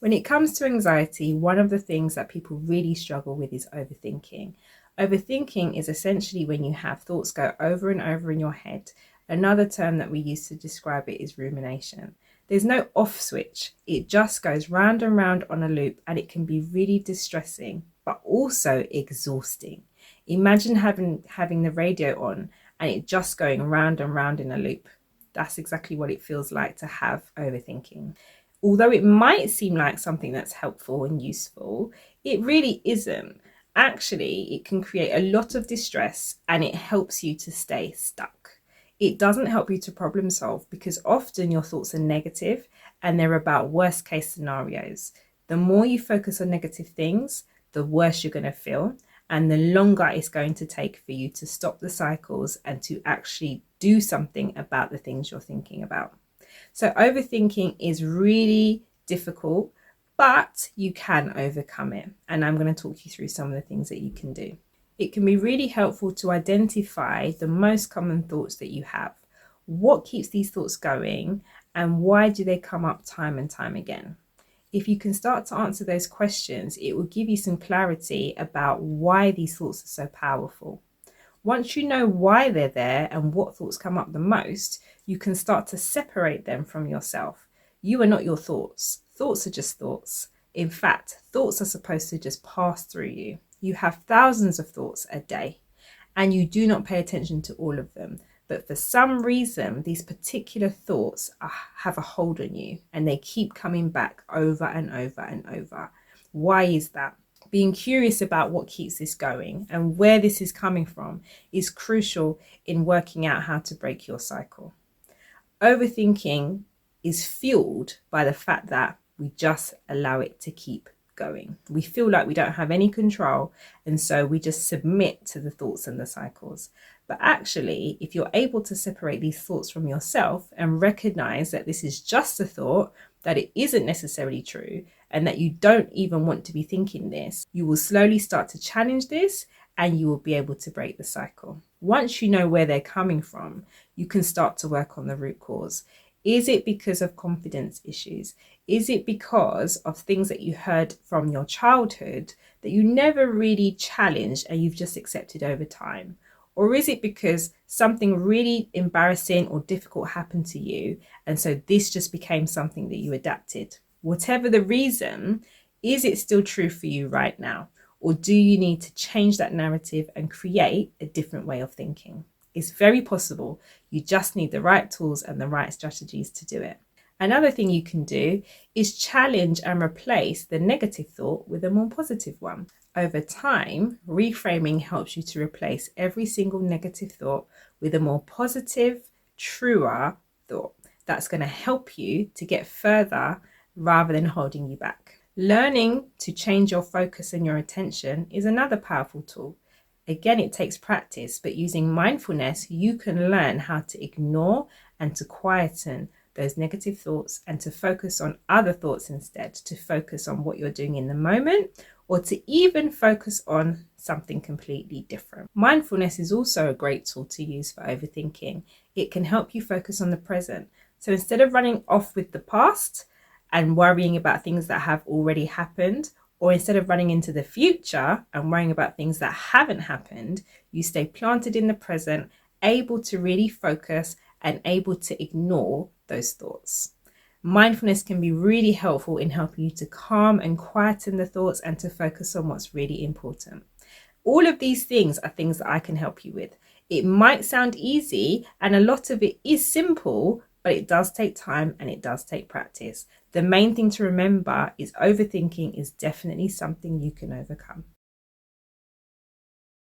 When it comes to anxiety, one of the things that people really struggle with is overthinking. Overthinking is essentially when you have thoughts go over and over in your head. Another term that we use to describe it is rumination. There's no off switch. It just goes round and round on a loop, and it can be really distressing, but also exhausting. Imagine having the radio on and it just going round and round in a loop. That's exactly what it feels like to have overthinking. Although it might seem like something that's helpful and useful, it really isn't. Actually, it can create a lot of distress and it helps you to stay stuck. It doesn't help you to problem solve because often your thoughts are negative and they're about worst case scenarios. The more you focus on negative things, the worse you're going to feel, and the longer it's going to take for you to stop the cycles and to actually do something about the things you're thinking about. So overthinking is really difficult, but you can overcome it. And I'm going to talk you through some of the things that you can do. It can be really helpful to identify the most common thoughts that you have. What keeps these thoughts going and why do they come up time and time again? If you can start to answer those questions, it will give you some clarity about why these thoughts are so powerful. Once you know why they're there and what thoughts come up the most, you can start to separate them from yourself. You are not your thoughts. Thoughts are just thoughts. In fact, thoughts are supposed to just pass through you. You have thousands of thoughts a day, and you do not pay attention to all of them. But for some reason, these particular thoughts have a hold on you, and they keep coming back over and over and over. Why is that? Being curious about what keeps this going and where this is coming from is crucial in working out how to break your cycle. Overthinking is fueled by the fact that we just allow it to keep going. We feel like we don't have any control, and so we just submit to the thoughts and the cycles. But actually, if you're able to separate these thoughts from yourself and recognize that this is just a thought, that it isn't necessarily true, and that you don't even want to be thinking this, you will slowly start to challenge this and you will be able to break the cycle. Once you know where they're coming from, you can start to work on the root cause. Is it because of confidence issues? Is it because of things that you heard from your childhood that you never really challenged and you've just accepted over time? Or is it because something really embarrassing or difficult happened to you, and so this just became something that you adapted? Whatever the reason, is it still true for you right now? Or do you need to change that narrative and create a different way of thinking? It's very possible. You just need the right tools and the right strategies to do it. Another thing you can do is challenge and replace the negative thought with a more positive one. Over time, reframing helps you to replace every single negative thought with a more positive, truer thought. That's going to help you to get further rather than holding you back. Learning to change your focus and your attention is another powerful tool. Again, it takes practice, but using mindfulness, you can learn how to ignore and to quieten those negative thoughts and to focus on other thoughts instead, to focus on what you're doing in the moment, or to even focus on something completely different. Mindfulness is also a great tool to use for overthinking. It can help you focus on the present. So instead of running off with the past and worrying about things that have already happened, or instead of running into the future and worrying about things that haven't happened, you stay planted in the present, able to really focus and able to ignore those thoughts. Mindfulness can be really helpful in helping you to calm and quieten the thoughts and to focus on what's really important. All of these things are things that I can help you with. It might sound easy and a lot of it is simple, but it does take time and it does take practice. The main thing to remember is overthinking is definitely something you can overcome.